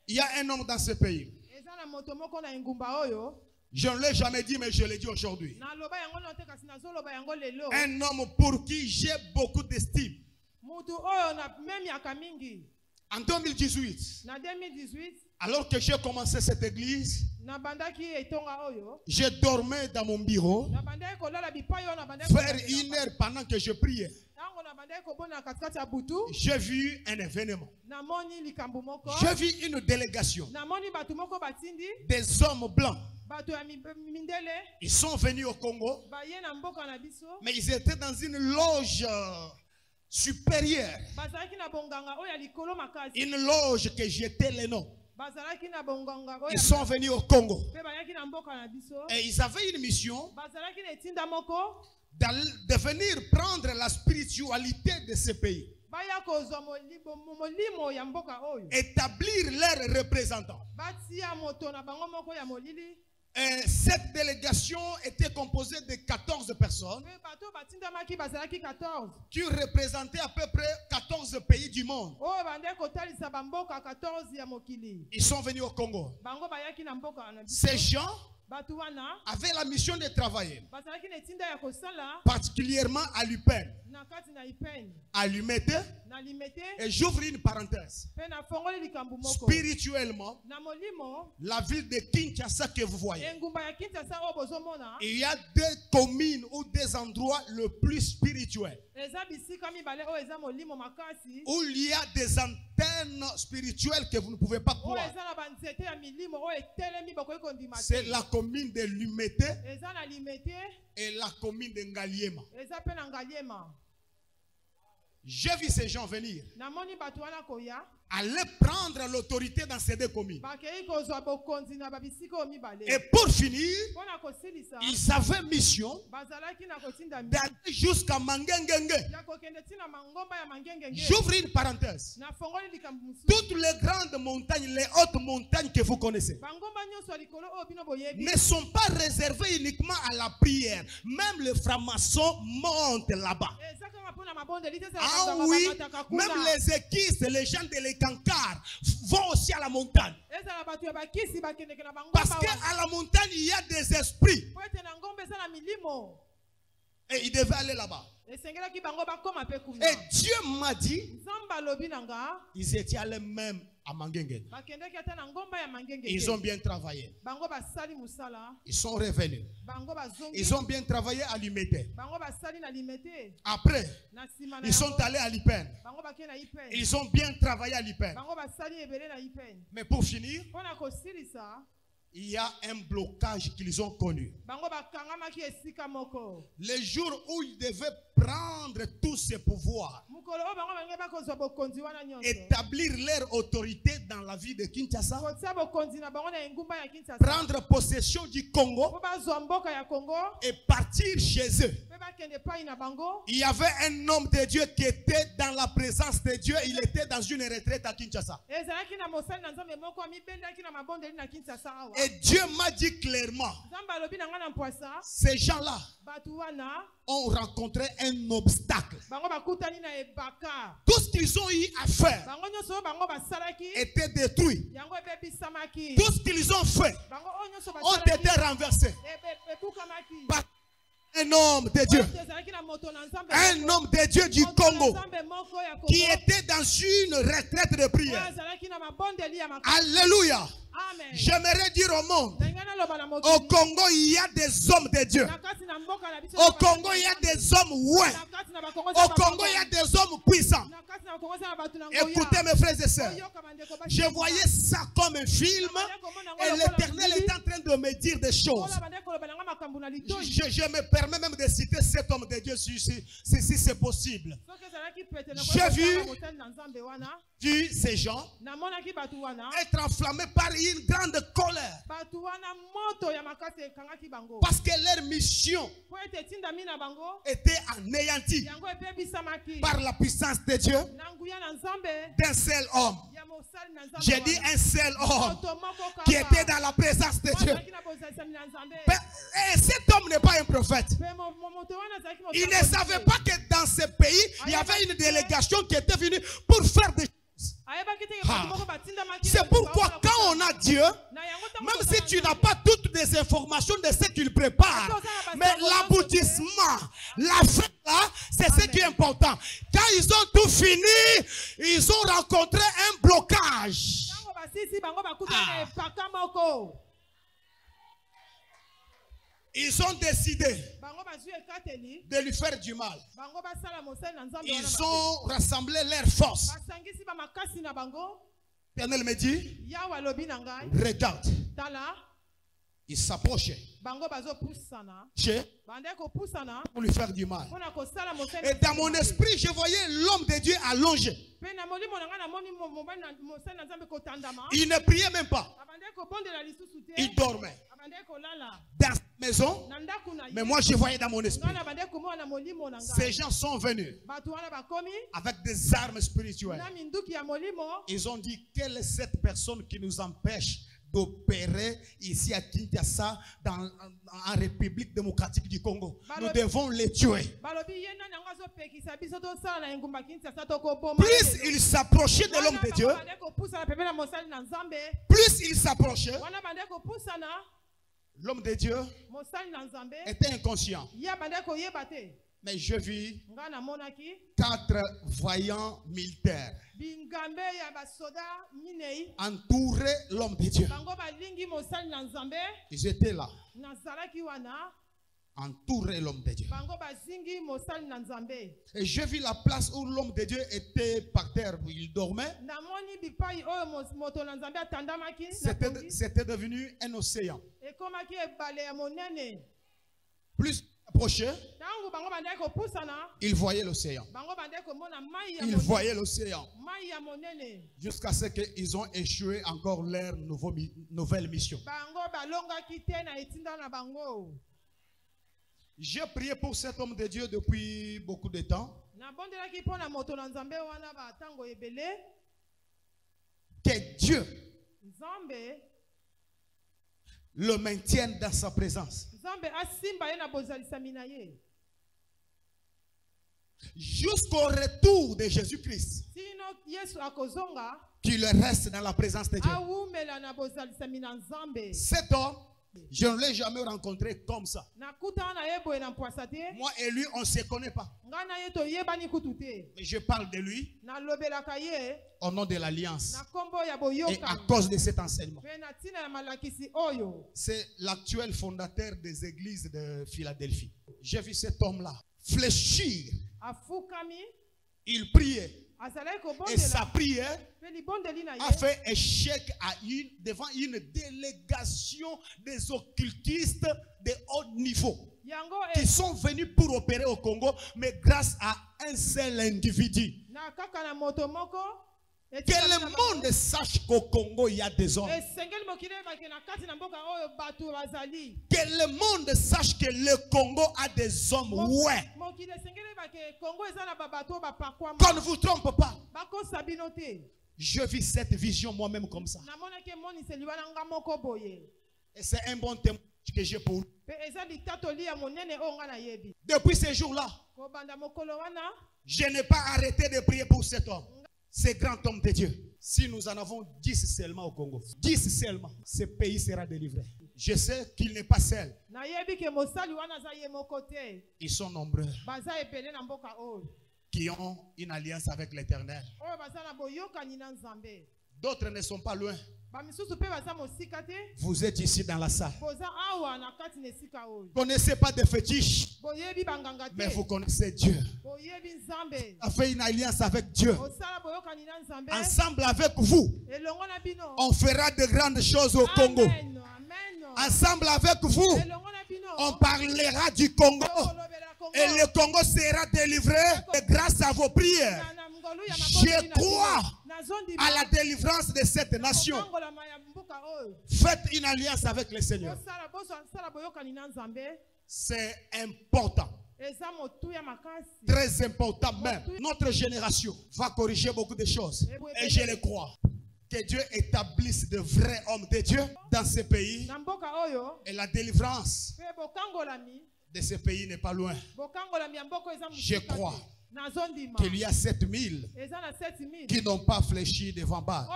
Il y a un homme dans ce pays. Je ne l'ai jamais dit, mais je l'ai dit aujourd'hui. Un homme pour qui j'ai beaucoup d'estime. En 2018, alors que j'ai commencé cette église, je dormais dans mon bureau vers 1 heure pendant que je priais. J'ai vu un événement. J'ai vu une délégation des hommes blancs. Ils sont venus au Congo, mais ils étaient dans une loge supérieure. Une loge que j'étais le nom. Ils sont venus au Congo. Et ils avaient une mission de venir prendre la spiritualité de ce pays. Établir leurs représentants. Et cette délégation était composée de 14 personnes qui représentaient à peu près 14 pays du monde. Ils sont venus au Congo. Ces gens avaient la mission de travailler, particulièrement à l'UPEN, à l'Umete. Et j'ouvre une parenthèse. Spirituellement, la ville de Kinshasa que vous voyez, il y a des communes ou des endroits le plus spirituels où il y a des antennes spirituelles que vous ne pouvez pas voir. C'est la commune de Lumete et la commune de Ngaliema. J'ai vu ces gens venir, aller prendre l'autorité dans ces deux communes. Et pour finir, ils avaient mission d'aller jusqu'à Mangengenge. J'ouvre une parenthèse. Toutes les grandes montagnes, les hautes montagnes que vous connaissez, ne sont pas réservées uniquement à la prière. Même les francs-maçons montent là-bas. Ah oui, même les équistes, les gens de l'Ekankar vont aussi à la montagne. Parce qu'à la montagne, il y a des esprits. Et ils devaient aller là-bas. Et Dieu m'a dit, ils étaient allés même à Mangenge. Ils ont bien travaillé. Ils sont revenus. Ils ont bien travaillé à Lumete. Après, ils sont allés à l'Ipen. Ils ont bien travaillé à l'Ipen. Mais pour finir, il y a un blocage qu'ils ont connu. Le jour où ils devaient prendre tous ces pouvoirs, établir leur autorité dans la vie de Kinshasa, prendre possession du Congo et partir chez eux. Il y avait un homme de Dieu qui était dans la présence de Dieu. Il était dans une retraite à Kinshasa. Et Dieu m'a dit clairement, ces gens-là ont rencontré un obstacle. Tout ce qu'ils ont eu à faire était détruit. Tout ce qu'ils ont fait ont été renversés. Un homme de Dieu, un homme de Dieu du Congo qui était dans une retraite de prière. Alléluia. J'aimerais dire au monde, au Congo il y a des hommes de Dieu. Au Congo il y a des hommes ouais. Au Congo il y a des hommes puissants. Écoutez mes frères et sœurs, je voyais ça comme un film et l'Éternel est en train de me dire des choses. Je me permets même de citer cet homme de Dieu si c'est possible. J'ai vu ces gens être enflammés par une grande colère. Parce que leur mission était anéantie par la puissance de Dieu d'un seul homme. J'ai dit un seul homme qui était dans la présence de Dieu. Et cet homme n'est pas un prophète. Il ne savait pas que dans ce pays, il y avait une délégation qui était venue pour faire des choses. C'est pourquoi quand on a Dieu, même si tu n'as pas toutes les informations de ce qu'il prépare, mais l'aboutissement, la fin là, c'est ce qui est important. Quand ils ont tout fini, ils ont rencontré un blocage. Ils ont décidé de lui faire du mal. Ils ont rassemblé leurs forces. L'Éternel me dit, regarde, il s'approchait pour lui faire du mal. Et dans mon esprit, je voyais l'homme de Dieu allongé. Il ne priait même pas. Il dormait dans sa maison. Mais moi, je voyais dans mon esprit. Ces gens sont venus avec des armes spirituelles. Ils ont dit, quelle est cette personne qui nous empêche d'opérer ici à Kinshasa, en République démocratique du Congo? Nous devons les tuer. Plus il s'approchait de l'homme de Dieu, plus il s'approchait, l'homme de Dieu était inconscient. Mais je vis 4 voyants militaires entourer l'homme de Dieu. Ils étaient là, entourer l'homme de Dieu. Et je vis la place où l'homme de Dieu était par terre, où il dormait. C'était devenu un océan. Plus approché, il voyait l'océan. Il voyait l'océan. Jusqu'à ce qu'ils ont échoué encore leur nouvelle mission. J'ai prié pour cet homme de Dieu depuis beaucoup de temps. Que Dieu le maintienne dans sa présence. Jusqu'au retour de Jésus-Christ, qu'il reste dans la présence de Dieu. Cet homme, je ne l'ai jamais rencontré comme ça. Moi et lui, on ne se connaît pas. Mais je parle de lui au nom de l'Alliance et à cause de cet enseignement. C'est l'actuel fondateur des églises de Philadelphie. J'ai vu cet homme-là fléchir. Il priait. Et sa prière a fait échec devant une délégation des occultistes de haut niveau qui sont venus pour opérer au Congo, mais grâce à un seul individu. Que le monde sache qu'au Congo il y a des hommes. Que le monde sache que le Congo a des hommes. Ouais. Qu'on ne vous trompe pas. Je vis cette vision moi-même comme ça. Et c'est un bon témoignage que j'ai pour lui. Depuis ces jours-là, je n'ai pas arrêté de prier pour cet homme. Ce grand homme de Dieu. Si nous en avons 10 seulement au Congo, 10 seulement, ce pays sera délivré. Je sais qu'il n'est pas seul. Ils sont nombreux qui ont une alliance avec l'Éternel. D'autres ne sont pas loin. Vous êtes ici dans la salle. Vous ne connaissez pas de fétiches, mais vous connaissez Dieu. Vous avez fait une alliance avec Dieu. Ensemble avec vous, on fera de grandes choses au Congo. Ensemble avec vous, on parlera du Congo. Et le Congo sera délivré grâce à vos prières. Je crois à la délivrance de cette nation. Faites une alliance avec le Seigneur. C'est important. Très important même. Notre génération va corriger beaucoup de choses. Et je le crois. Que Dieu établisse de vrais hommes de Dieu dans ce pays. Et la délivrance de ce pays n'est pas loin. Je crois. qu'il y a 7000 qui n'ont pas fléchi devant Baal.